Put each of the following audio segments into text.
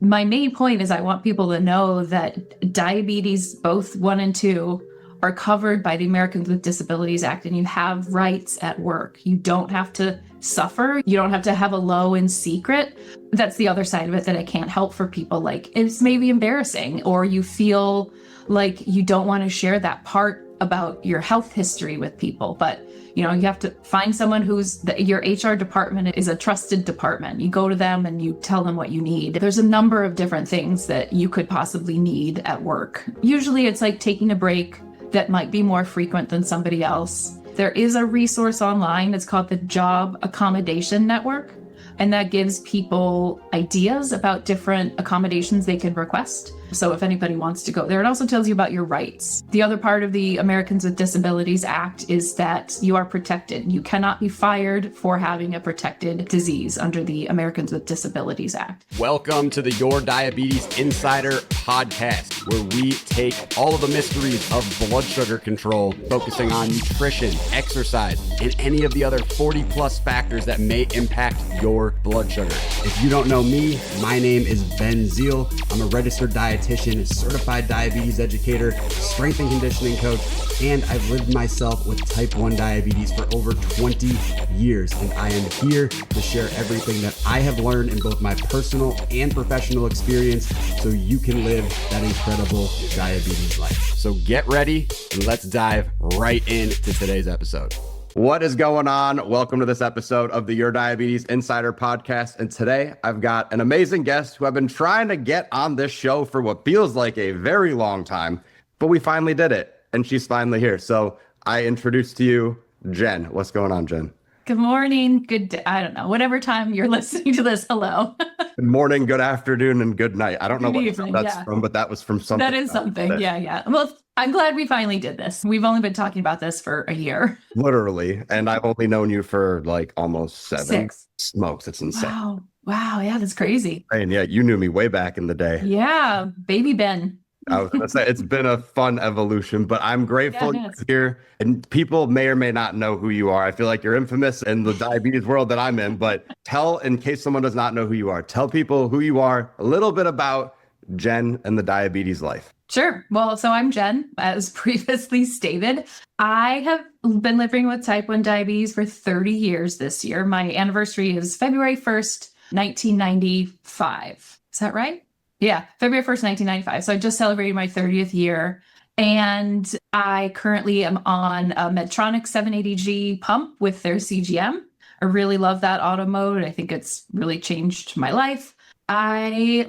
my main point is I want people to know that diabetes, both 1 and 2, are covered by the Americans with Disabilities Act, and you have rights at work. You don't have to suffer. You don't have to have a low in secret. That's the other side of it that I can't help for people. Like, it's maybe embarrassing, or you feel like you don't want to share that part about your health history with people. But, you have to find someone your HR department is a trusted department. You go to them and you tell them what you need. There's a number of different things that you could possibly need at work. Usually it's like taking a break that might be more frequent than somebody else. There is a resource online. It's called the Job Accommodation Network. And that gives people ideas about different accommodations they can request. So if anybody wants to go there, it also tells you about your rights. The other part of the Americans with Disabilities Act is that you are protected. You cannot be fired for having a protected disease under the Americans with Disabilities Act. Welcome to the Your Diabetes Insider podcast, where we take all of the mysteries of blood sugar control, focusing on nutrition, exercise, and any of the other 40 plus factors that may impact your blood sugar. If you don't know me, my name is Ben Zeal. I'm a registered dietitian, certified diabetes educator, strength and conditioning coach, and I've lived myself with type 1 diabetes for over 20 years. And I am here to share everything that I have learned in both my personal and professional experience so you can live that incredible diabetes life. So get ready and let's dive right into today's episode. What is going on? Welcome to this episode of the Your Diabetes Insider podcast. And today I've got an amazing guest who I've been trying to get on this show for what feels like a very long time, but we finally did it. And she's finally here. So I introduce to you, Jen. What's going on, Jen? Good morning. Good day. I don't know. Whatever time you're listening to this, hello. Good morning, good afternoon, and good night. I don't know what that's from, but that was from something. That is something. Yeah. Well, I'm glad we finally did this. We've only been talking about this for a year. Literally. And I've only known you for like almost 7. 6. Smokes. It's insane. Wow. Yeah, that's crazy. And yeah, you knew me way back in the day. Yeah. Baby Ben. I was going to say, it's been a fun evolution, but I'm grateful you're here. And people may or may not know who you are. I feel like you're infamous in the diabetes world that I'm in, but in case someone does not know who you are, tell people who you are, a little bit about Jen and the diabetes life. Sure. Well, so I'm Jen, as previously stated. I have been living with type 1 diabetes for 30 years this year. My anniversary is February 1st, 1995. Is that right? Yeah, February 1st, 1995. So I just celebrated my 30th year. And I currently am on a Medtronic 780G pump with their CGM. I really love that auto mode. I think it's really changed my life. I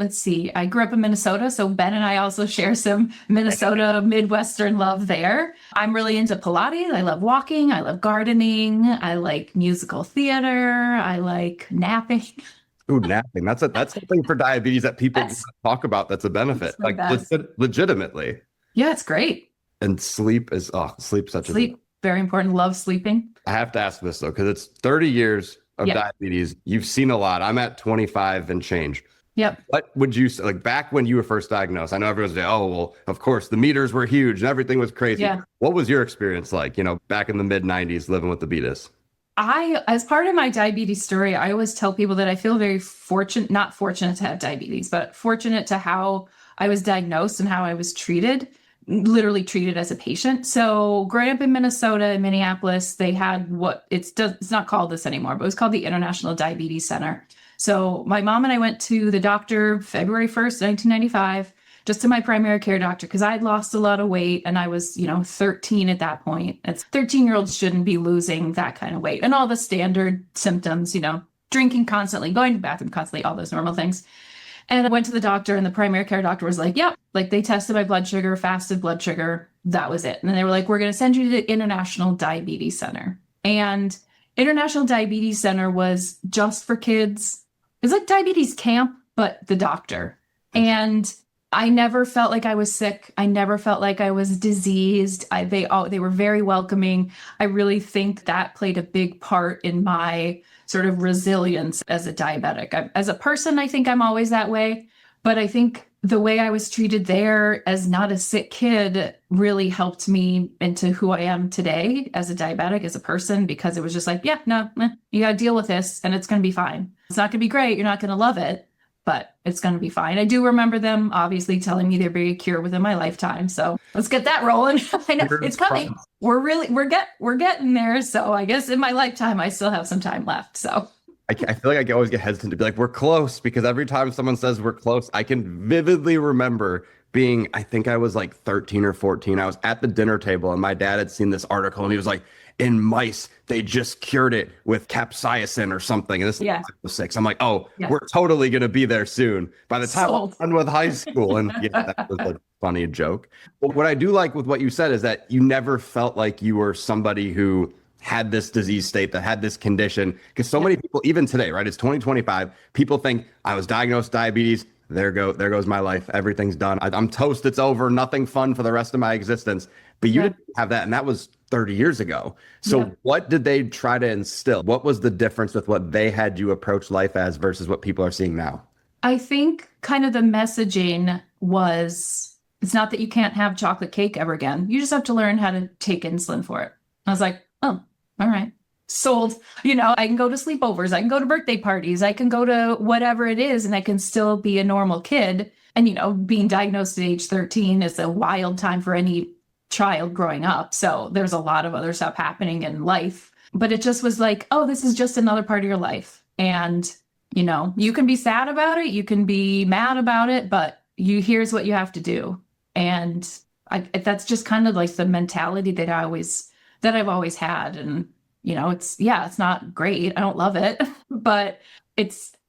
grew up in Minnesota, so Ben and I also share some Minnesota Midwestern love there. I'm really into Pilates. I love walking. I love gardening. I like musical theater. I like napping. Ooh, napping. That's something for diabetes that people talk about. That's a benefit, like legitimately. Yeah, it's great. And sleep Very important. Love sleeping. I have to ask this though, because it's 30 years of diabetes. You've seen a lot. I'm at 25 and change. Yep. What would you say, like back when you were first diagnosed? I know everyone's like, oh, well, of course, the meters were huge and everything was crazy. Yeah. What was your experience like, back in the mid 90s living with the beatus? As part of my diabetes story, I always tell people that I feel very not fortunate to have diabetes, but fortunate to how I was diagnosed and how I was treated, literally treated as a patient. So growing up in Minnesota, in Minneapolis, they had it's not called this anymore, but it was called the International Diabetes Center. So my mom and I went to the doctor February 1st, 1995, just to my primary care doctor, because I'd lost a lot of weight and I was, 13 at that point. 13-year-olds shouldn't be losing that kind of weight and all the standard symptoms, drinking constantly, going to the bathroom constantly, all those normal things. And I went to the doctor and the primary care doctor was like, yep, like they tested my blood sugar, fasted blood sugar. That was it. And then they were like, we're going to send you to the International Diabetes Center. And International Diabetes Center was just for kids. It was like diabetes camp, but the doctor. And I never felt like I was sick. I never felt like I was diseased. They were very welcoming. I really think that played a big part in my sort of resilience as a diabetic. As a person, I think I'm always that way. But I think the way I was treated there as not a sick kid really helped me into who I am today as a diabetic, as a person, because it was just like, you got to deal with this and it's going to be fine. It's not going to be great. You're not going to love it. but it's going to be fine. I do remember them obviously telling me there'd be a cure within my lifetime. So let's get that rolling. I know it's coming. We're getting there. So I guess in my lifetime, I still have some time left. So I feel like I always get hesitant to be like, we're close, because every time someone says we're close, I can vividly remember being, I think I was like 13 or 14. I was at the dinner table and my dad had seen this article and he was like, in mice, they just cured it with capsaicin or something. And this is 6. I'm like, oh, we're totally going to be there soon. By the time I'm done with high school. And that was a funny joke. But what I do like with what you said is that you never felt like you were somebody who had this disease state, that had this condition. Because so many people, even today, right? It's 2025. People think I was diagnosed with diabetes. There goes my life. Everything's done. I'm toast. It's over. Nothing fun for the rest of my existence. But you didn't have that. And that was 30 years ago. So what did they try to instill? What was the difference with what they had you approach life as versus what people are seeing now? I think kind of the messaging was, it's not that you can't have chocolate cake ever again. You just have to learn how to take insulin for it. I was like, oh, all right. Sold. I can go to sleepovers. I can go to birthday parties. I can go to whatever it is, and I can still be a normal kid. And, being diagnosed at age 13 is a wild time for any child growing up. So there's a lot of other stuff happening in life. But it just was like, oh, this is just another part of your life. And, you can be sad about it. You can be mad about it, but here's what you have to do. And that's just kind of like the mentality that I've always had. And, it's not great. I don't love it, but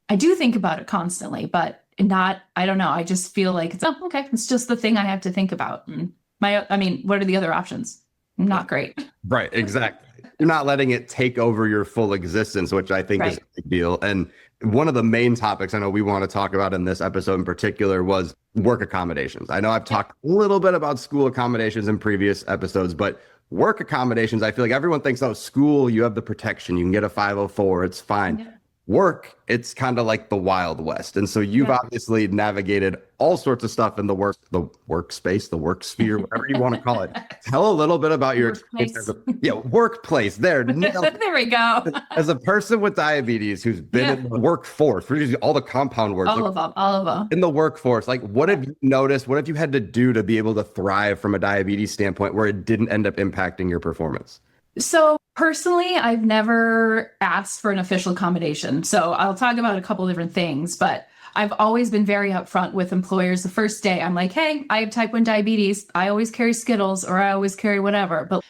I do think about it constantly, but I don't know. I just feel like okay. It's just the thing I have to think about. And what are the other options? Not great. Right. Exactly. You're not letting it take over your full existence, which I think is a big deal. And one of the main topics I know we want to talk about in this episode in particular was work accommodations. I know I've talked a little bit about school accommodations in previous episodes, but work accommodations, I feel like everyone thinks, oh, school, you have the protection. You can get a 504. It's fine. Yeah. Work, it's kind of like the Wild West. And so you've obviously navigated all sorts of stuff in the workspace, the work sphere, whatever you want to call it. Tell a little bit about your experience. Workplace. There. There we go. As a person with diabetes who's been in the workforce, all the compound work. All of them. In the workforce, like what have you noticed? What have you had to do to be able to thrive from a diabetes standpoint where it didn't end up impacting your performance? So personally, I've never asked for an official accommodation. So I'll talk about a couple different things, but I've always been very upfront with employers. The first day, I'm like, hey, I have type 1 diabetes. I always carry Skittles or I always carry whatever. But,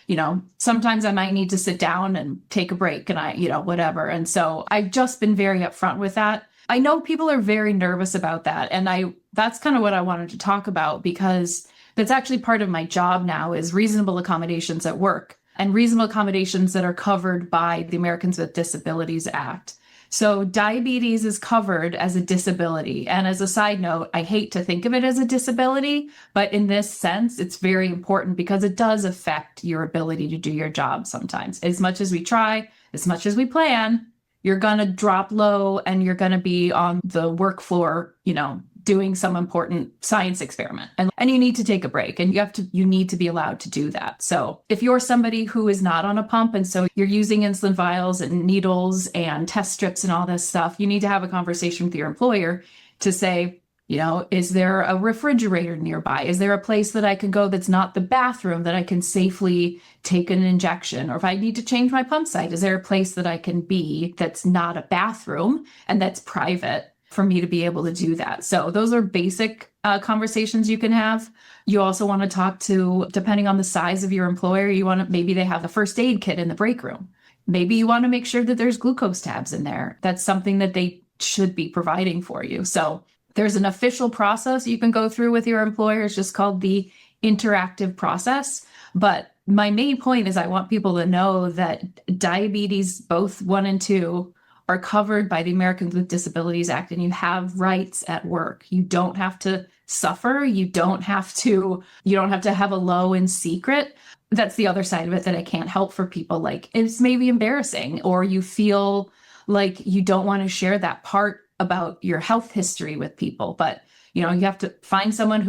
sometimes I might need to sit down and take a break and whatever. And so I've just been very upfront with that. I know people are very nervous about that. And that's kind of what I wanted to talk about, because that's actually part of my job now is reasonable accommodations at work. And reasonable accommodations that are covered by the Americans with Disabilities Act. So diabetes is covered as a disability. And as a side note, I hate to think of it as a disability, but in this sense, it's very important because it does affect your ability to do your job sometimes. As much as we try, as much as we plan, you're going to drop low and you're going to be on the work floor, doing some important science experiment, and you need to take a break, and you need to be allowed to do that. So if you're somebody who is not on a pump and so you're using insulin vials and needles and test strips and all this stuff, you need to have a conversation with your employer to say, is there a refrigerator nearby? Is there a place that I can go that's not the bathroom that I can safely take an injection? Or if I need to change my pump site, is there a place that I can be that's not a bathroom and that's private for me to be able to do that? So those are basic conversations you can have. You also want to talk to, depending on the size of your employer, maybe they have a first aid kit in the break room. Maybe you want to make sure that there's glucose tabs in there. That's something that they should be providing for you. So there's an official process you can go through with your employer. It's just called the interactive process. But my main point is I want people to know that diabetes, both 1 and 2, are covered by the Americans with Disabilities Act, and you have rights at work. You don't have to suffer. You don't have to have a low in secret. That's the other side of it that I can't help for people. Like, it's maybe embarrassing, or you feel like you don't want to share that part about your health history with people. But you have to find someone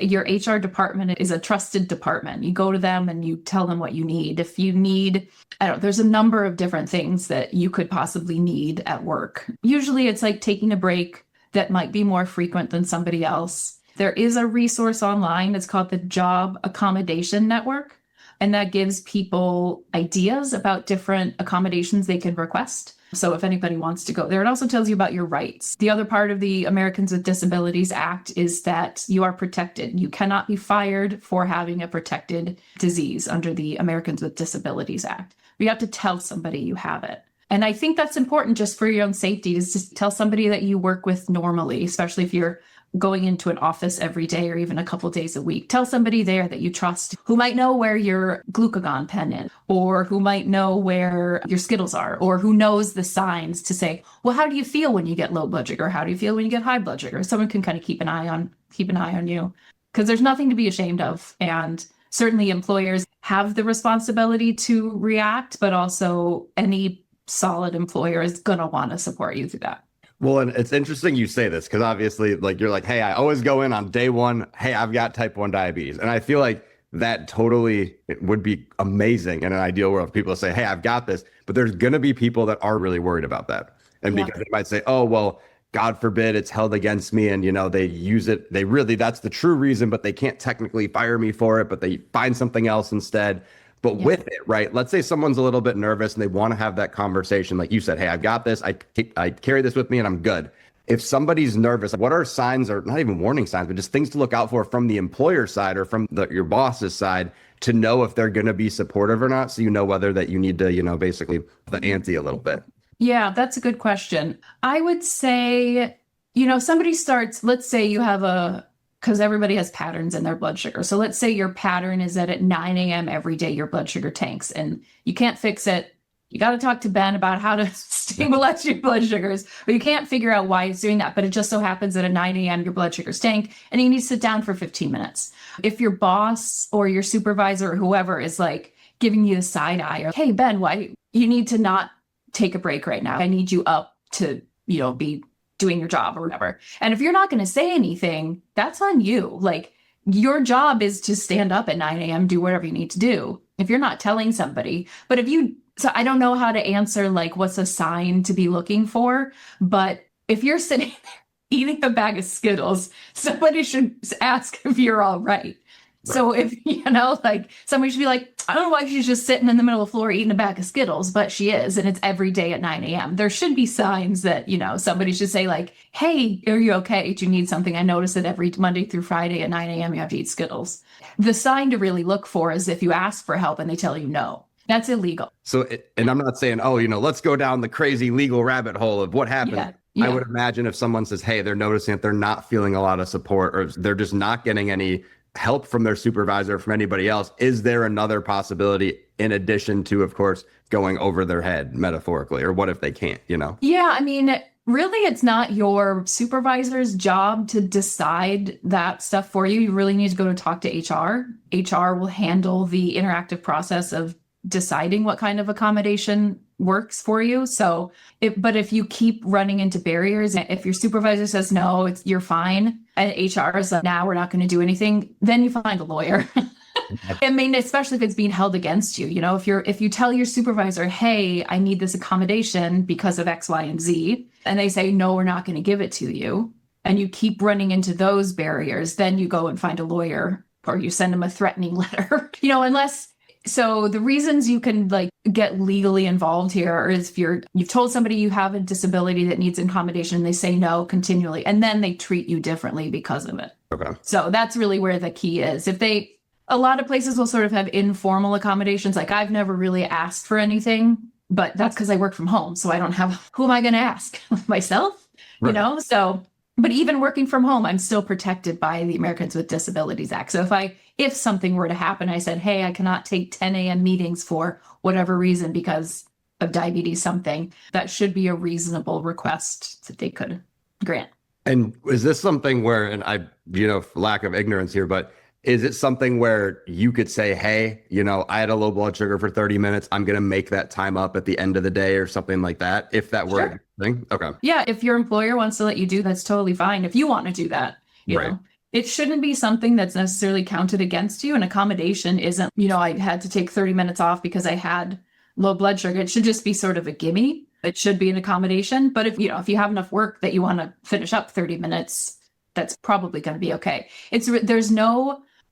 your HR department is a trusted department. You go to them and you tell them what you need. If you need, there's a number of different things that you could possibly need at work. Usually it's like taking a break, that might be more frequent than somebody else. There is a resource online. It's called the Job Accommodation Network. And that gives people ideas about different accommodations they can request. So if anybody wants to go there, it also tells you about your rights. The other part of the Americans with Disabilities Act is that you are protected. You cannot be fired for having a protected disease under the Americans with Disabilities Act. You have to tell somebody you have it. And I think that's important just for your own safety, to just tell somebody that you work with normally, especially if you're going into an office every day or even a couple days a week. Tell somebody there that you trust who might know where your glucagon pen is, or who might know where your Skittles are, or who knows the signs to say, well, how do you feel when you get low blood sugar? How do you feel when you get high blood sugar? Someone can kind of keep an eye on you, because there's nothing to be ashamed of. And certainly employers have the responsibility to react, but also any solid employer is going to want to support you through that. Well, and it's interesting you say this, because obviously, like, you're like, hey, I always go in on day one, hey, I've got type 1 diabetes. And I feel like that totally it would be amazing in an ideal world if people say, hey, I've got this. But there's going to be people that are really worried about that. And because they might say, oh, well, God forbid it's held against me. And, they use it. That's the true reason, but they can't technically fire me for it, but they find something else instead. But with it, right? Let's say someone's a little bit nervous and they want to have that conversation. Like you said, hey, I've got this. I carry this with me and I'm good. If somebody's nervous, what are signs, or not even warning signs, but just things to look out for from the employer side or from your boss's side to know if they're going to be supportive or not? So you know whether that you need to, basically the ante a little bit. Yeah, that's a good question. I would say, somebody starts, let's say you have because everybody has patterns in their blood sugar. So let's say your pattern is that at 9 a.m. every day, your blood sugar tanks and you can't fix it. You got to talk to Ben about how to stabilize your blood sugars, but you can't figure out why it's doing that. But it just so happens that at 9 a.m. your blood sugars tank and you need to sit down for 15 minutes. If your boss or your supervisor or whoever is like giving you the side eye or, hey, Ben, why you need to not take a break right now. I need you up to, be doing your job or whatever. And if you're not going to say anything, that's on you. Like, your job is to stand up at 9 a.m., do whatever you need to do. If you're not telling somebody, but so I don't know how to answer, like, what's a sign to be looking for, but if you're sitting there eating a bag of Skittles, somebody should ask if you're all right. So if, somebody should be like, I don't know why she's just sitting in the middle of the floor eating a bag of Skittles, but she is. And it's every day at 9 a.m. There should be signs that, somebody should say like, hey, are you okay? Do you need something? I notice that every Monday through Friday at 9 a.m. you have to eat Skittles. The sign to really look for is if you ask for help and they tell you no. That's illegal. So, and I'm not saying, let's go down the crazy legal rabbit hole of what happened. Yeah. I would imagine if someone says, hey, they're noticing that they're not feeling a lot of support or they're just not getting any help from their supervisor or from anybody else, is there another possibility in addition to, of course, going over their head metaphorically? Or what if they can't, Yeah, I mean, really, it's not your supervisor's job to decide that stuff for you. You really need to go to talk to HR. HR will handle the interactive process of deciding what kind of accommodation works for you. So, but if you keep running into barriers, if your supervisor says, no, you're fine, and HR is like, now we're not going to do anything, then you find a lawyer. I mean, especially if it's being held against you, if you tell your supervisor, hey, I need this accommodation because of X, Y, and Z, and they say, no, we're not going to give it to you, and you keep running into those barriers, then you go and find a lawyer or you send them a threatening letter, So the reasons you can get legally involved here is if you've told somebody you have a disability that needs accommodation and they say no continually, and then they treat you differently because of it. Okay. So that's really where the key is. A lot of places will sort of have informal accommodations. Like, I've never really asked for anything, but that's because I work from home. So I don't have, who am I going to ask? Myself? Right. But even working from home, I'm still protected by the Americans with Disabilities Act. So if something were to happen, I said, hey, I cannot take 10 a.m. meetings for whatever reason because of diabetes, something, that should be a reasonable request that they could grant. And is this something where, and I, lack of ignorance here, but is it something where you could say, hey, I had a low blood sugar for 30 minutes. I'm going to make that time up at the end of the day or something like that, if that were a thing? Okay. Yeah, if your employer wants to let you do, that's totally fine. If you want to do that, you know. It shouldn't be something that's necessarily counted against you. An accommodation isn't, I had to take 30 minutes off because I had low blood sugar. It should just be sort of a gimme. it should be an accommodation. But if you have enough work that you want to finish up 30 minutes, that's probably going to be okay.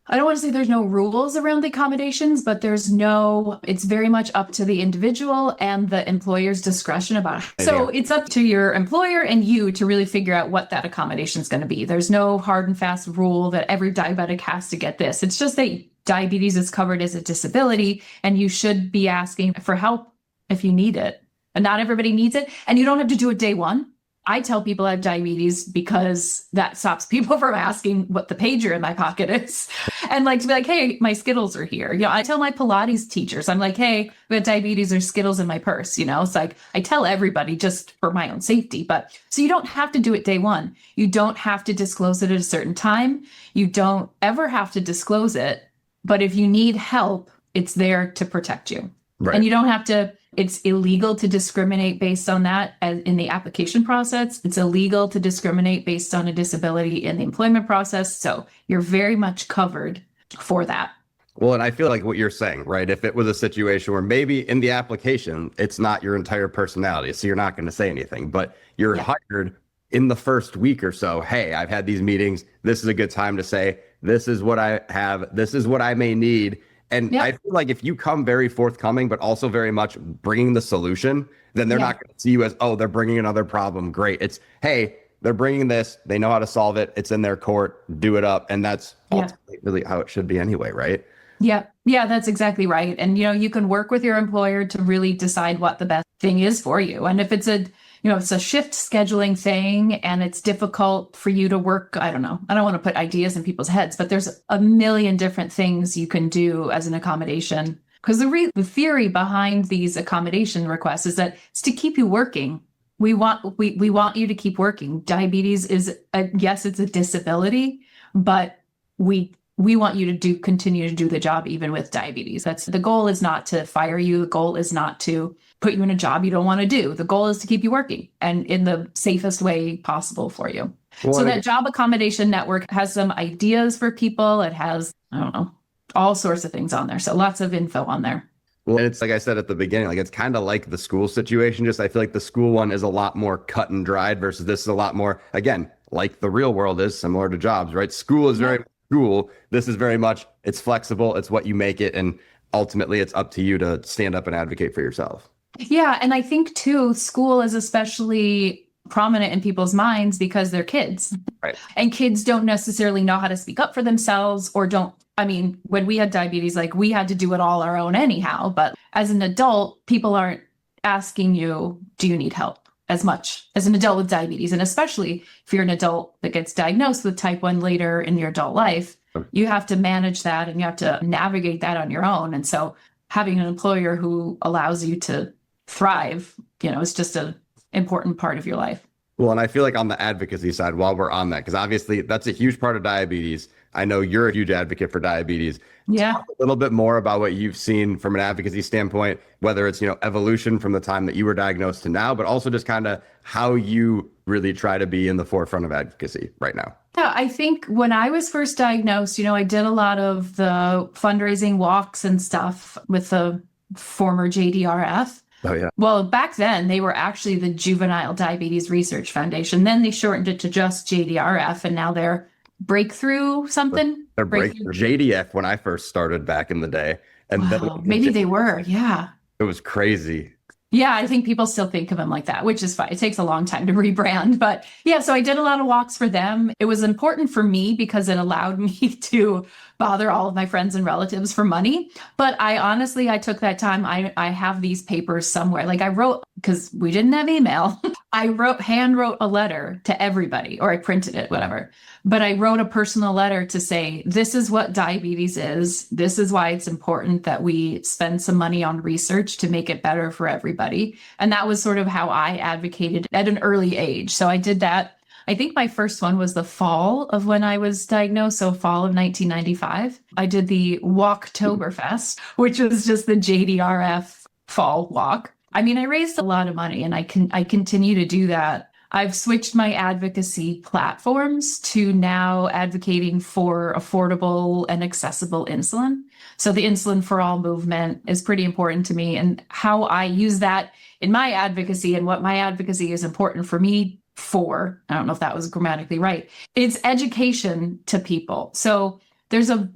I don't want to say there's no rules around the accommodations, but it's very much up to the individual and the employer's discretion about it. So it's up to your employer and you to really figure out what that accommodation is going to be. There's no hard and fast rule that every diabetic has to get this. It's just that diabetes is covered as a disability and you should be asking for help if you need it. And not everybody needs it. And you don't have to do it day one. I tell people I have diabetes because that stops people from asking what the pager in my pocket is. And to be like, hey, my Skittles are here. I tell my Pilates teachers, I'm like, hey, we have diabetes, there's Skittles in my purse. It's like, I tell everybody just for my own safety. But so you don't have to do it day one. You don't have to disclose it at a certain time. You don't ever have to disclose it. But if you need help, it's there to protect you. Right. And you don't have to. It's illegal to discriminate based on that in the application process. It's illegal to discriminate based on a disability in the employment process. So you're very much covered for that. Well, and I feel like what you're saying, right? If it was a situation where maybe in the application, it's not your entire personality, so you're not going to say anything, but you're hired in the first week or so. Hey, I've had these meetings. This is a good time to say, this is what I have. This is what I may need. And I feel like if you come very forthcoming, but also very much bringing the solution, then they're not going to see you as, oh, they're bringing another problem. Great. It's, hey, they're bringing this. They know how to solve it. It's in their court. Do it up. And that's ultimately really how it should be anyway, right? Yeah. Yeah, that's exactly right. And, you can work with your employer to really decide what the best thing is for you. And if it's it's a shift scheduling thing and it's difficult for you to work. I don't know. I don't want to put ideas in people's heads, but there's a million different things you can do as an accommodation. Because the theory behind these accommodation requests is that it's to keep you working. We want you to keep working. Diabetes is yes, it's a disability, but we want you to continue to do the job even with diabetes. The goal is not to fire you. The goal is not to put you in a job you don't want to do. The goal is to keep you working and in the safest way possible for you. Well, so that job accommodation network has some ideas for people. It has, I don't know, all sorts of things on there. So lots of info on there. Well, and it's like I said at the beginning, it's kind of like the school situation. Just I feel like the school one is a lot more cut and dried versus this is a lot more, again, like the real world is similar to jobs, right? School is very school. This is very much, it's flexible. It's what you make it. And ultimately, it's up to you to stand up and advocate for yourself. Yeah. And I think, too, school is especially prominent in people's minds because they're kids. Right. And kids don't necessarily know how to speak up for themselves when we had diabetes, we had to do it all our own anyhow. But as an adult, people aren't asking you, do you need help? As much as an adult with diabetes. And especially if you're an adult that gets diagnosed with type 1 later in your adult life, you have to manage that and you have to navigate that on your own. And so having an employer who allows you to thrive, is just an important part of your life. Well, and I feel like on the advocacy side, while we're on that, because obviously that's a huge part of diabetes. I know you're a huge advocate for diabetes. Yeah. Talk a little bit more about what you've seen from an advocacy standpoint, whether it's, evolution from the time that you were diagnosed to now, but also just kind of how you really try to be in the forefront of advocacy right now. Yeah, I think when I was first diagnosed, I did a lot of the fundraising walks and stuff with the former JDRF. Oh, yeah. Well, back then, they were actually the Juvenile Diabetes Research Foundation. Then they shortened it to just JDRF, and now they're Breakthrough something? They're Breakthrough. JDF when I first started back in the day. And wow, maybe they were, yeah. It was crazy. Yeah, I think people still think of them like that, which is fine. It takes a long time to rebrand. But yeah, so I did a lot of walks for them. It was important for me because it allowed me to bother all of my friends and relatives for money. But I took that time. I have these papers somewhere. I wrote, because we didn't have email, I hand wrote a letter to everybody, or I printed it, whatever. But I wrote a personal letter to say, this is what diabetes is. This is why it's important that we spend some money on research to make it better for everybody. And that was sort of how I advocated at an early age. So I did that. I think my first one was the fall of when I was diagnosed, so fall of 1995. I did the Walktoberfest, which was just the JDRF fall walk. I raised a lot of money, and I continue to do that. I've switched my advocacy platforms to now advocating for affordable and accessible insulin. So the Insulin for All movement is pretty important to me, and how I use that in my advocacy and what my advocacy is important for me for, I don't know if that was grammatically right, it's education to people. So there's a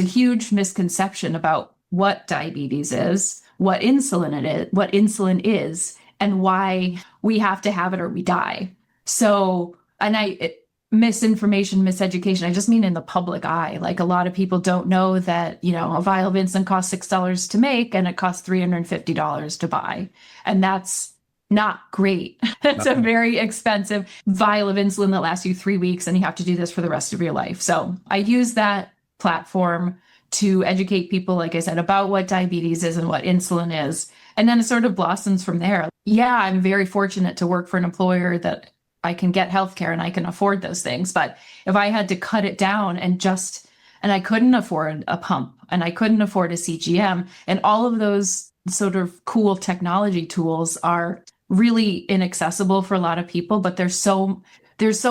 huge misconception about what diabetes is, what insulin is, and why we have to have it or we die. So, misinformation, miseducation, I just mean in the public eye. Like, a lot of people don't know that, a vial of insulin costs $6 to make and it costs $350 to buy. And that's not great. It's a very expensive vial of insulin that lasts you 3 weeks, and you have to do this for the rest of your life. So I use that platform to educate people, like I said, about what diabetes is and what insulin is. And then it sort of blossoms from there. Yeah, I'm very fortunate to work for an employer that I can get healthcare and I can afford those things. But if I had to cut it down and I couldn't afford a pump and I couldn't afford a CGM, and all of those sort of cool technology tools are really inaccessible for a lot of people, but there's so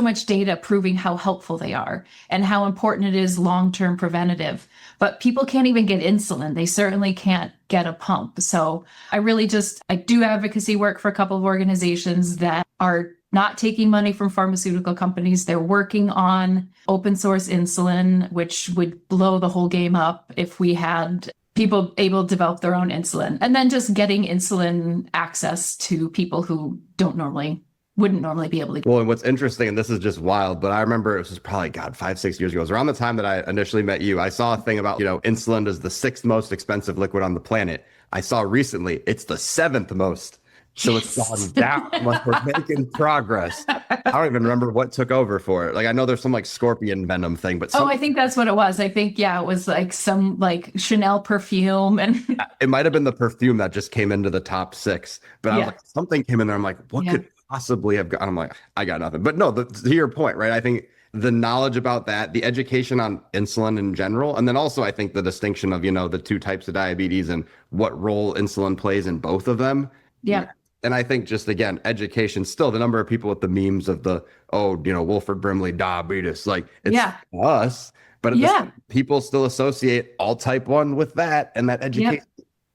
much data proving how helpful they are and how important it is long-term preventative. But people can't even get insulin. They certainly can't get a pump. So I do advocacy work for a couple of organizations that are not taking money from pharmaceutical companies. They're working on open source insulin, which would blow the whole game up if we had people able to develop their own insulin, and then just getting insulin access to people who wouldn't normally be able to. Well, and what's interesting, and this is just wild, but I remember it was probably, 5-6 years ago. It was around the time that I initially met you. I saw a thing about, insulin is the 6th most expensive liquid on the planet. I saw recently it's the 7th most. So it's gone down. Like, we're making progress. I don't even remember what took over for it. Like, I know there's some scorpion venom thing, but I think that's what it was. I think, it was some Chanel perfume, and it might have been the perfume that just came into the top 6. But I was like, something came in there. I'm like, what could possibly have gone? I'm like, I got nothing. But no, to your point, right? I think the knowledge about that, the education on insulin in general, and then also I think the distinction of, the 2 types of diabetes and what role insulin plays in both of them. Yeah. And I think just, again, education, still the number of people with the memes of the, Wilford Brimley diabetes, it's us, but people still associate all type 1 with that. And that education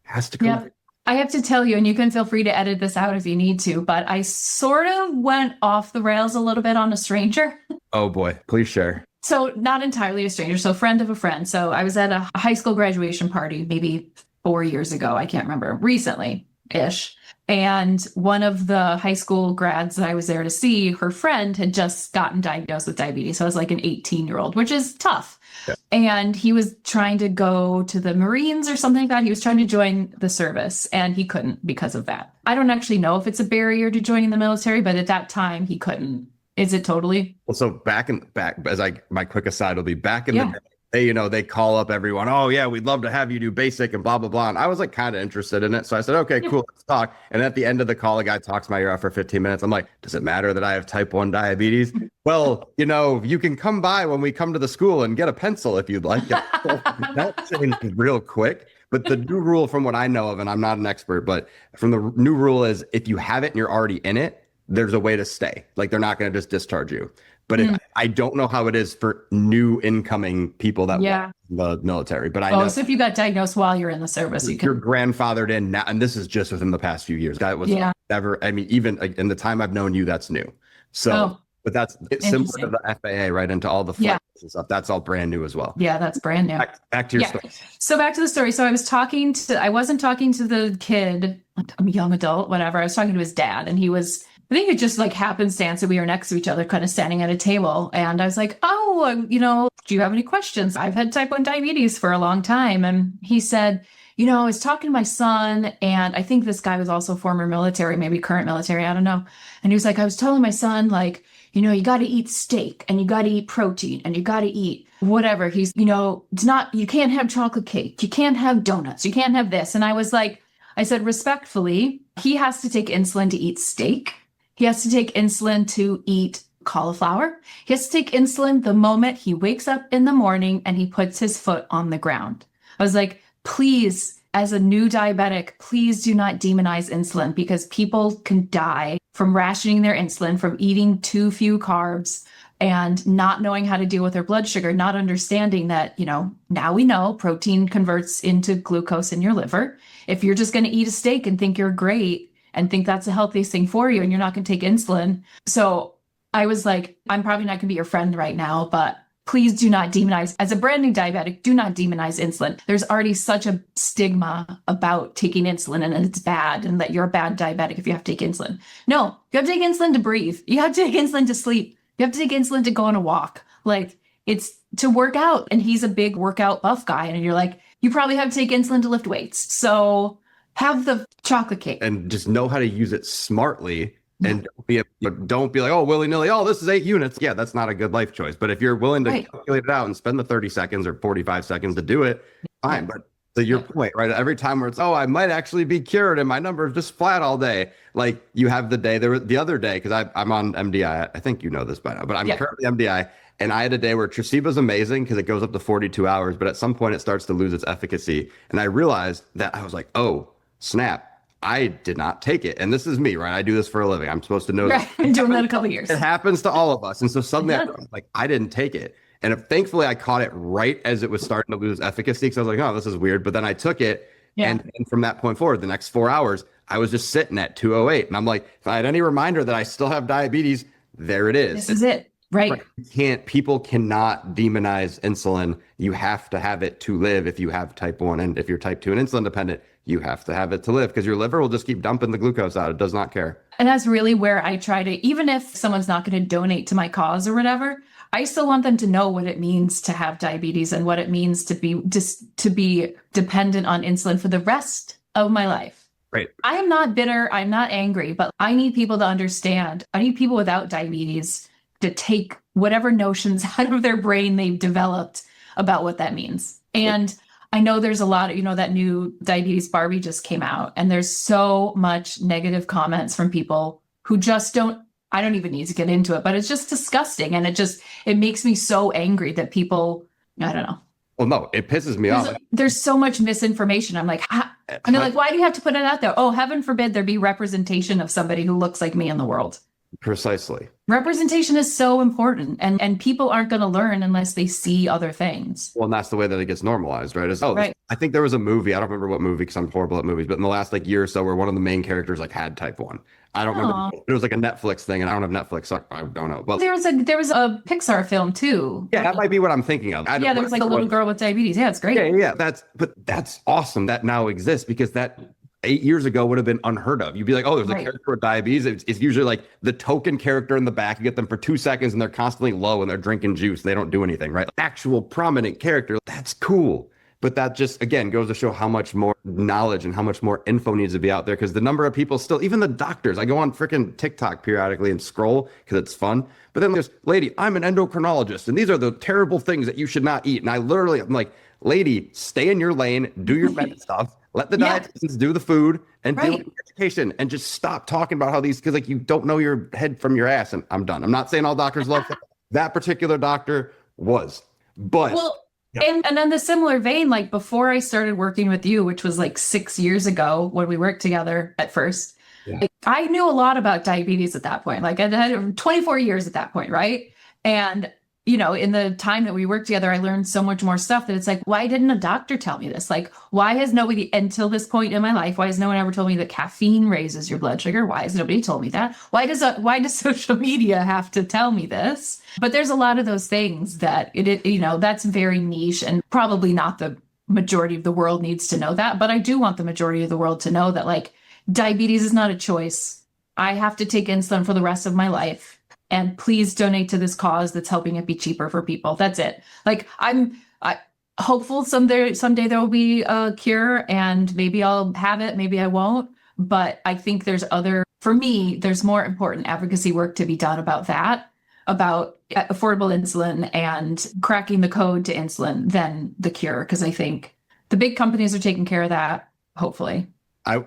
has to come. Yeah. I have to tell you, and you can feel free to edit this out if you need to, but I sort of went off the rails a little bit on a stranger. Oh boy, please share. So not entirely a stranger, so friend of a friend. So I was at a high school graduation party maybe 4 years ago. I can't remember, recently-ish. And one of the high school grads that I was there to see, her friend had just gotten diagnosed with diabetes. So I was like an 18-year-old, which is tough. Yeah. And he was trying to go to the Marines or something like that. He was trying to join the service, and he couldn't because of that. I don't actually know if it's a barrier to joining the military, but at that time he couldn't. Is it totally? Well, so my quick aside will be back in the day. They call up everyone. Oh yeah, we'd love to have you do basic and blah, blah, blah. And I was kind of interested in it. So I said, okay, cool, let's talk. And at the end of the call, a guy talks my ear off for 15 minutes. I'm like, does it matter that I have type 1 diabetes? Well, you can come by when we come to the school and get a pencil if you'd like. That changed real quick. But the new rule, from what I know of, and I'm not an expert, but from the new rule is, if you have it and you're already in it, there's a way to stay. They're not going to just discharge you. But I don't know how it is for new incoming people that want the military. But I know. So if you got diagnosed while you're in the service, you're grandfathered in now, and this is just within the past few years. That was never. I mean, even in the time I've known you, that's new. So, but it's similar to the FAA, right? Into all the flights and stuff. That's all brand new as well. Yeah, that's brand new. Back to your story. So back to the story. So I wasn't talking to the kid, a young adult, whatever. I was talking to his dad, and I think it just happenstance that we were next to each other, kind of standing at a table. And I was like, do you have any questions? I've had type 1 diabetes for a long time. And he said, I was talking to my son, and I think this guy was also former military, maybe current military, I don't know. And he was like, I was telling my son, you got to eat steak, and you got to eat protein, and you got to eat whatever. He's, you can't have chocolate cake. You can't have donuts. You can't have this. And I said, respectfully, he has to take insulin to eat steak. He has to take insulin to eat cauliflower. He has to take insulin the moment he wakes up in the morning and he puts his foot on the ground. I was like, please, as a new diabetic, please do not demonize insulin, because people can die from rationing their insulin, from eating too few carbs, and not knowing how to deal with their blood sugar, not understanding that, now we know protein converts into glucose in your liver. If you're just going to eat a steak and think you're great and think that's the healthiest thing for you and you're not going to take insulin. So I was like, I'm probably not going to be your friend right now, but please do not demonize. As a brand new diabetic, do not demonize insulin. There's already such a stigma about taking insulin and it's bad and that you're a bad diabetic if you have to take insulin. No, you have to take insulin to breathe. You have to take insulin to sleep. You have to take insulin to go on a walk. Like, it's to work out. And he's a big workout buff guy. And you're like, you probably have to take insulin to lift weights. So have the chocolate cake. And just know how to use it smartly. And don't be like, oh, willy-nilly, oh, this is 8 units. Yeah, that's not a good life choice. But if you're willing to calculate it out and spend the 30 seconds or 45 seconds to do it, fine. But to your point, right? Every time where it's, oh, I might actually be cured and my number is just flat all day. Like, you have the day, the other day, because I'm on MDI. I think you know this by now, but I'm currently MDI. And I had a day where Tresiba's amazing because it goes up to 42 hours, but at some point it starts to lose its efficacy. And I realized that I was like, oh, snap. I did not take it. And this is me, right? I do this for a living. I'm supposed to know. Right. I've been doing that a couple of years. It happens to all of us. And so suddenly I was like, I didn't take it. And thankfully I caught it right as it was starting to lose efficacy. Because I was like, oh, this is weird. But then I took it. Yeah. And from that point forward, the next 4 hours, I was just sitting at 208. And I'm like, if I had any reminder that I still have diabetes, there it is. This is it. Right. People cannot demonize insulin. You have to have it to live if you have type 1. And if you're type 2 and insulin dependent, you have to have it to live because your liver will just keep dumping the glucose out. It does not care. And that's really where I try to, even if someone's not going to donate to my cause or whatever, I still want them to know what it means to have diabetes and what it means to be dependent on insulin for the rest of my life. Right. I am not bitter. I'm not angry, but I need people to understand. I need people without diabetes to take whatever notions out of their brain they've developed about what that means. And I know there's a lot of, that new Diabetes Barbie just came out, and there's so much negative comments from people who just I don't even need to get into it, but it's just disgusting. And it makes me so angry that people, I don't know. Well, no, it pisses me off. There's so much misinformation. I'm like, and they're like, why do you have to put it out there? Oh, heaven forbid there be representation of somebody who looks like me in the world. Precisely. Representation is so important, and people aren't going to learn unless they see other things. Well, and that's the way that it gets normalized, right? Right. I think there was a movie, I don't remember what movie because I'm horrible at movies, but in the last year or so where one of the main characters had type 1. I don't remember. It was like a Netflix thing, and I don't have Netflix, so I don't know. Well, there was a Pixar film too. Yeah, that might be what I'm thinking of. There was like a little girl with diabetes. Yeah, it's great. Yeah. That's awesome. That now exists because that 8 years ago would have been unheard of. You'd be like, oh, there's a character with diabetes. It's usually like the token character in the back. You get them for 2 seconds and they're constantly low and they're drinking juice. They don't do anything, right? Actual prominent character. That's cool. But that just, again, goes to show how much more knowledge and how much more info needs to be out there because the number of people still, even the doctors, I go on freaking TikTok periodically and scroll because it's fun. But then there's, lady, I'm an endocrinologist and these are the terrible things that you should not eat. And I'm like, lady, stay in your lane, do your med stuff. Let the dietitians do the food and deal with the education and just stop talking about how these, because you don't know your head from your ass. And I'm done. I'm not saying all doctors love that particular doctor was, but. Well, and in the similar vein, like before I started working with you, which was like 6 years ago when we worked together at first, I knew a lot about diabetes at that point. Like I had 24 years at that point, right? And in the time that we worked together, I learned so much more stuff that it's like, why didn't a doctor tell me this? Like, why has nobody, until this point in my life, why has no one ever told me that caffeine raises your blood sugar? Why has nobody told me that? Why does social media have to tell me this? But there's a lot of those things that that's very niche and probably not the majority of the world needs to know that. But I do want the majority of the world to know that like diabetes is not a choice. I have to take insulin for the rest of my life. And please donate to this cause that's helping it be cheaper for people. That's it. Like I'm hopeful someday there will be a cure and maybe I'll have it, maybe I won't. But I think for me, there's more important advocacy work to be done about that, about affordable insulin and cracking the code to insulin than the cure. Because I think the big companies are taking care of that, hopefully. I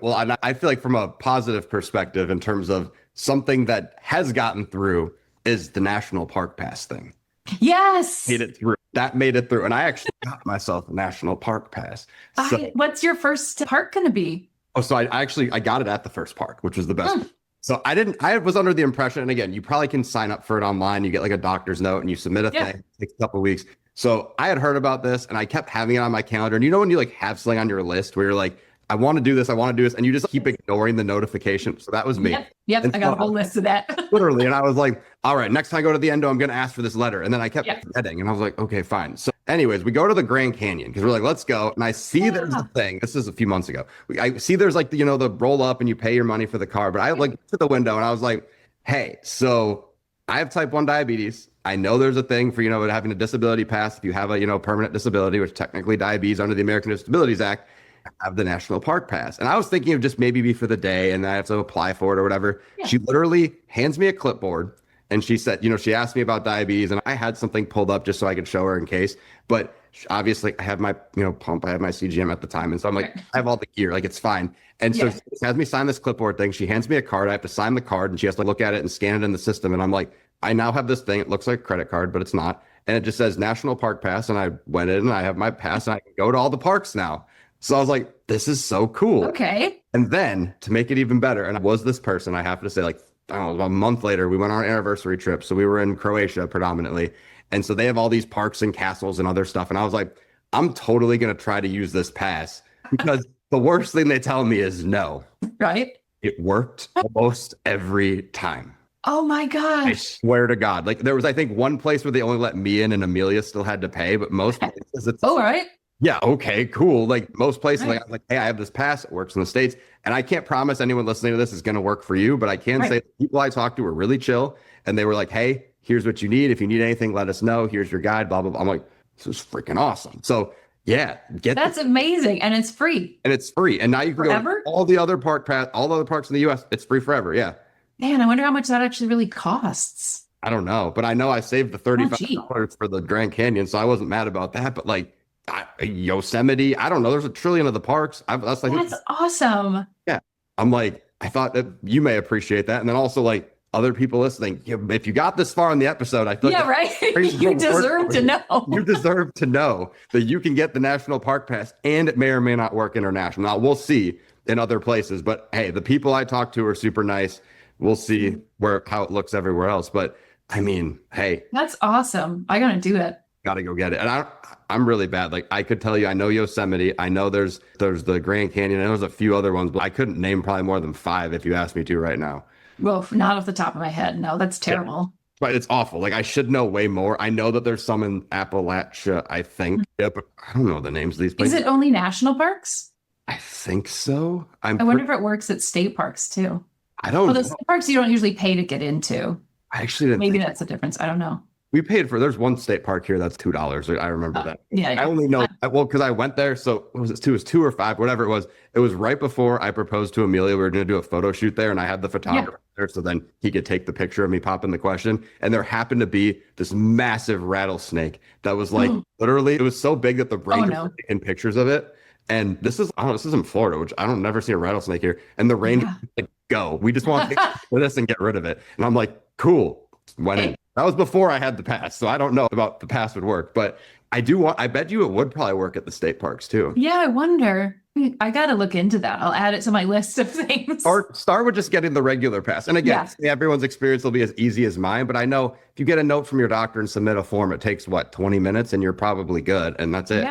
feel like from a positive perspective in terms of something that has gotten through is the National Park Pass thing. Yes. Made it through. That made it through. And I actually got myself a National Park Pass. So, what's your first park going to be? Oh, so I got it at the first park, which was the best. So I was under the impression, and again, you probably can sign up for it online. You get like a doctor's note and you submit a Yeah. thing. It takes a couple of weeks. So I had heard about this and I kept having it on my calendar. And you know, when you like have something on your list where you're like, I want to do this, I want to do this, and you just keep ignoring the notification. So that was me. Yep. And I got so a whole list of that. literally, and I was like, all right, next time I go to the endo, I'm going to ask for this letter. And then I kept Yep. forgetting, and I was like, okay, fine. So anyways, we go to the Grand Canyon because we're like, let's go. And I see there's a thing. This is a few months ago. I see there's like, the roll up and you pay your money for the car. But I like to the window and I was like, hey, so I have type 1 diabetes. I know there's a thing for, having a disability pass if you have a, permanent disability, which technically diabetes under the American Disabilities Act. I have the national park pass. And I was thinking of just maybe be for the day and I have to apply for it or whatever. Yeah. She literally hands me a clipboard and she said, she asked me about diabetes and I had something pulled up just so I could show her in case. But obviously I have my, pump, I have my CGM at the time. And so I'm like, I have all the gear, like it's fine. And so she has me sign this clipboard thing. She hands me a card. I have to sign the card and she has to look at it and scan it in the system. And I'm like, I now have this thing. It looks like a credit card, but it's not. And it just says National Park Pass. And I went in and I have my pass and I can go to all the parks now. So I was like, this is so cool. Okay. And then to make it even better, and I was this person, I have to say, like, I don't know, a month later, we went on our anniversary trip. So we were in Croatia predominantly. And so they have all these parks and castles and other stuff. And I was like, I'm totally going to try to use this pass because the worst thing they tell me is no. Right. It worked almost every time. Oh my gosh. I swear to God. Like there was, I think, one place where they only let me in and Amelia still had to pay, but most places it's all right. Yeah, okay, cool. Like most places, like, hey, I have this pass, it works in the States. And I can't promise anyone listening to this is going to work for you, but I can say the people I talked to were really chill. And they were like, hey, here's what you need. If you need anything, let us know. Here's your guide, blah, blah, blah. I'm like, this is freaking awesome. So yeah, that's amazing. And it's free. And it's free. And now you can forever? Go to all the other parks in the US. It's free forever. Yeah. Man, I wonder how much that actually really costs. I don't know, but I know I saved the $35 for the Grand Canyon. So I wasn't mad about that, but like, Yosemite, I don't know. There's a trillion of the parks. That's awesome. Yeah. I'm like, I thought that you may appreciate that. And then also like other people listening, if you got this far in the episode, I thought, right. You deserve to know. You deserve to know that you can get the National Park Pass and it may or may not work international. Now we'll see in other places, but hey, the people I talked to are super nice. We'll see how it looks everywhere else. But I mean, hey, that's awesome. I gotta do it. Gotta go get it. And I'm really bad. Like I could tell you, I know Yosemite. I know there's the Grand Canyon. And there's a few other ones, but I couldn't name probably more than 5 if you asked me to right now. Well, not off the top of my head. No, that's terrible. Yeah. But it's awful. Like I should know way more. I know that there's some in Appalachia, I think. Yeah, but I don't know the names of these places. Is it only national parks? I think so. I wonder if it works at state parks too. I don't know. The state parks you don't usually pay to get into. I actually didn't. Maybe that's the difference. I don't know. We paid there's one state park here that's $2. I remember that. Yeah. I only know, because I went there. So what was it? It was 2 or 5, whatever it was. It was right before I proposed to Amelia. We were going to do a photo shoot there and I had the photographer there. So then he could take the picture of me popping the question. And there happened to be this massive rattlesnake that was like, literally, it was so big that the rangers were taking pictures of it. And this is in Florida, which I don't never see a rattlesnake here. And the rangers like, go, we just want to take this and get rid of it. And I'm like, cool. Went in. That was before I had the pass, so I don't know about the pass would work, but I bet you it would probably work at the state parks too. Yeah, I wonder. I got to look into that. I'll add it to my list of things. Or start with just getting the regular pass. And again, everyone's experience will be as easy as mine, but I know if you get a note from your doctor and submit a form, it takes 20 minutes and you're probably good. And that's it.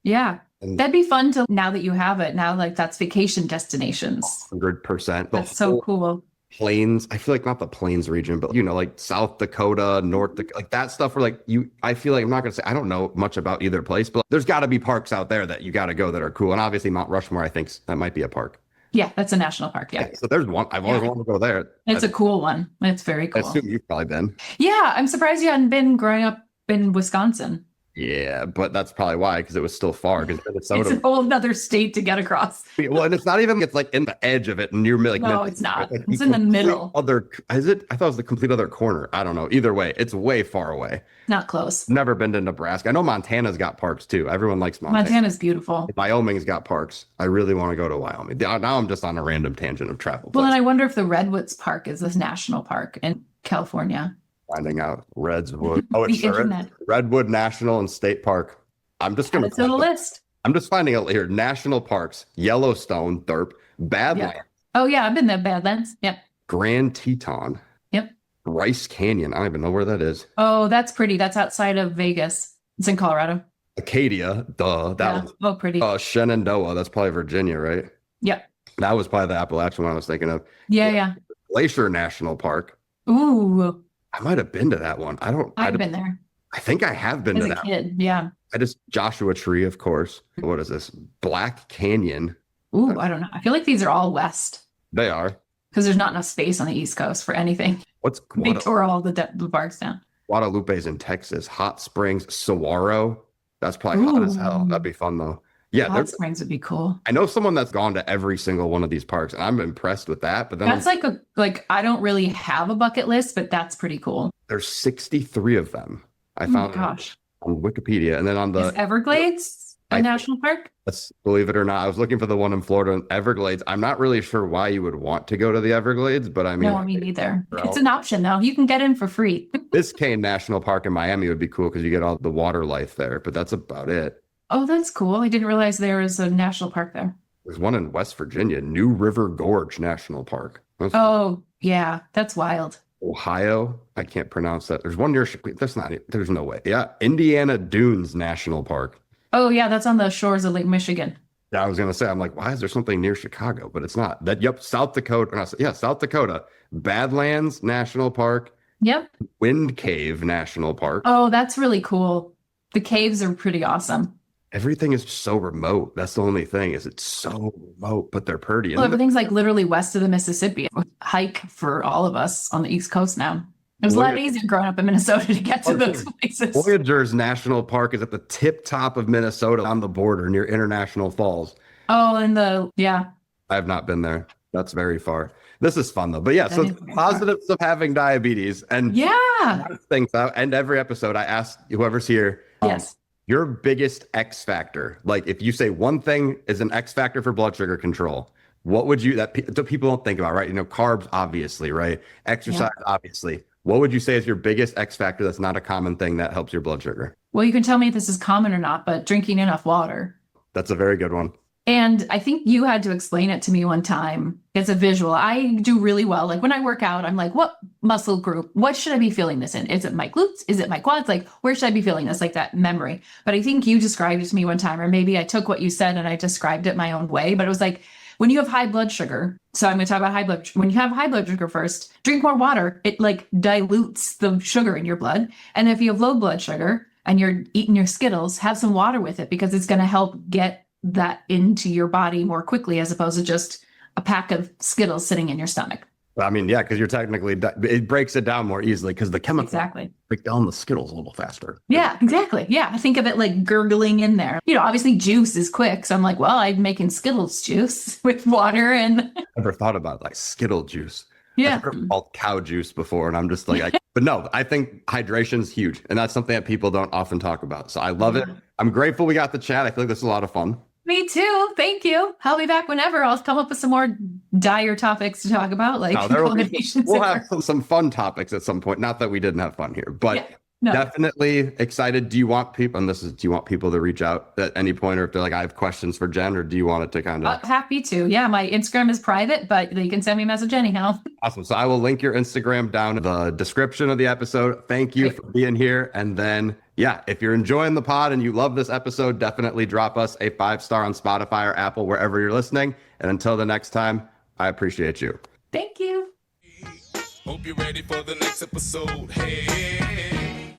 Yeah. And that'd be fun now that you have it. Now, like that's vacation destinations. 100%. That's so cool. Plains, I feel like not the Plains region, but like South Dakota, North Dakota, like that stuff where I feel like I'm not gonna say I don't know much about either place, but there's got to be parks out there that you got to go that are cool. And obviously Mount Rushmore, I think that might be a park. Yeah, that's a national park. Yeah. So there's one. I've always wanted to go there. It's a cool one. It's very cool. I assume you've probably been. Yeah, I'm surprised you hadn't been growing up in Wisconsin. Yeah, but that's probably why, because it was still far. Because Minnesota, it's a whole other state to get across. Well, and it's not even. It's like in the edge of it, and you're like, no, it's not. Like it's in the middle. Is it? I thought it was the complete other corner. I don't know. Either way, it's way far away. Not close. Never been to Nebraska. I know Montana's got parks too. Everyone likes Montana. Montana's beautiful. Wyoming's got parks. I really want to go to Wyoming. Now I'm just on a random tangent of travel. Well, and I wonder if the Redwoods Park is this national park in California. Finding out. Redwood. Oh, it's Redwood National and State Park. I'm just going to the list. I'm just finding out here. National parks, Yellowstone, Badlands. Oh yeah, I've been there. Badlands. Yeah. Grand Teton, Yep. Rice Canyon. I don't even know where that is. Oh, that's pretty. That's outside of Vegas. It's in Colorado. Acadia, duh. That was Oh, pretty. Shenandoah. That's probably Virginia, right? Yep. That was probably the Appalachian one I was thinking of. Yeah. Glacier National Park. Ooh, I might have been to that one. I've been there I think I have been as to a that. kid. Yeah. Joshua Tree, of course. What is this? Black Canyon. Ooh, I don't know. I feel like these are all west They are. because there's not enough space on the East Coast for anything. What's They tore all the parks down. Guadalupe's in Texas. Hot Springs, Saguaro. That's probably hot as hell. That'd be fun though. Yeah, Hot Springs would be cool. I know someone that's gone to every single one of these parks, and I'm impressed with that. But then That's like I don't really have a bucket list, but that's pretty cool. there's 63 of them. I Oh my found gosh. on Wikipedia, and then on Is the Everglades a national park? believe it or not, I was looking for the one in Florida, Everglades. I'm not really sure why you would want to go to the Everglades, but I mean, No, me neither. It's an option though. You can get in for free. Biscayne National Park in Miami would be cool because you get all the water life there, but that's about it. Oh, that's cool. I didn't realize there was a national park there. There's one in West Virginia, New River Gorge National Park. That's Oh, yeah. That's wild. Ohio. I can't pronounce that. There's one near Chicago. That's not it. There's no way. Yeah. Indiana Dunes National Park. Oh, yeah. That's on the shores of Lake Michigan. Yeah, I was gonna say, I'm like, why is there something near Chicago? But it's not. South Dakota. South Dakota. Badlands National Park. Yep. Wind Cave National Park. Oh, that's really cool. The caves are pretty awesome. Everything is so remote. That's the only thing, is it's so remote, but they're pretty. Well, everything's like literally west of the Mississippi. Hike for all of us on the East Coast now. It was a lot easier growing up in Minnesota to get to those places. Voyageurs National Park is at the tip top of Minnesota on the border near International Falls. Oh, and yeah. I have not been there. That's very far. This is fun though. But yeah, so positives of having diabetes. And yeah, things that end every episode, I ask whoever's here, yes, your biggest X factor. Like if you say one thing is an X factor for blood sugar control, what would you, that people don't think about, right? You know, carbs, obviously, right? Exercise, obviously. What would you say is your biggest X factor that's not a common thing that helps your blood sugar? Well, you can tell me if this is common or not, but drinking enough water. That's a very good one. And I think you had to explain it to me one time. It's a visual. I do really well. Like when I work out, I'm like, what muscle group? What should I be feeling this in? Is it my glutes? Is it my quads? Like, where should I be feeling this? Like that memory. But I think you described it to me one time, or maybe I took what you said and I described it my own way. But it was like, when you have high blood sugar, so I'm going to talk about when you have high blood sugar first, drink more water. It like dilutes the sugar in your blood. And if you have low blood sugar and you're eating your Skittles, have some water with it because it's going to help get that into your body more quickly as opposed to just a pack of Skittles sitting in your stomach. I mean, yeah, because you're technically, it breaks it down more easily because the chemicals break down the Skittles a little faster. Yeah, exactly. Yeah, I think of it like gurgling in there. You know, obviously juice is quick. So I'm like, well, I'm making Skittles juice with water and. Never thought about like Skittle juice. Yeah. I've heard called cow juice before, and I'm just like, but no, I think hydration is huge. And that's something that people don't often talk about. So I love it. I'm grateful we got the chat. I feel like this is a lot of fun. Me too. Thank you. I'll be back whenever. I'll come up with some more dire topics to talk about, like accommodations. We'll have some fun topics at some point. Not that we didn't have fun here, but definitely excited. Do you want people, and do you want people to reach out at any point, or if they're like, I have questions for Jen, or do you want it to kind of? Happy to. Yeah, my Instagram is private, but you can send me a message anyhow. Awesome. So I will link your Instagram down in the description of the episode. Thank you for being here. And then, yeah, if you're enjoying the pod and you love this episode, definitely drop us a 5-star on Spotify or Apple, wherever you're listening. And until the next time, I appreciate you. Thank you. Hope you're ready for the next episode. Hey.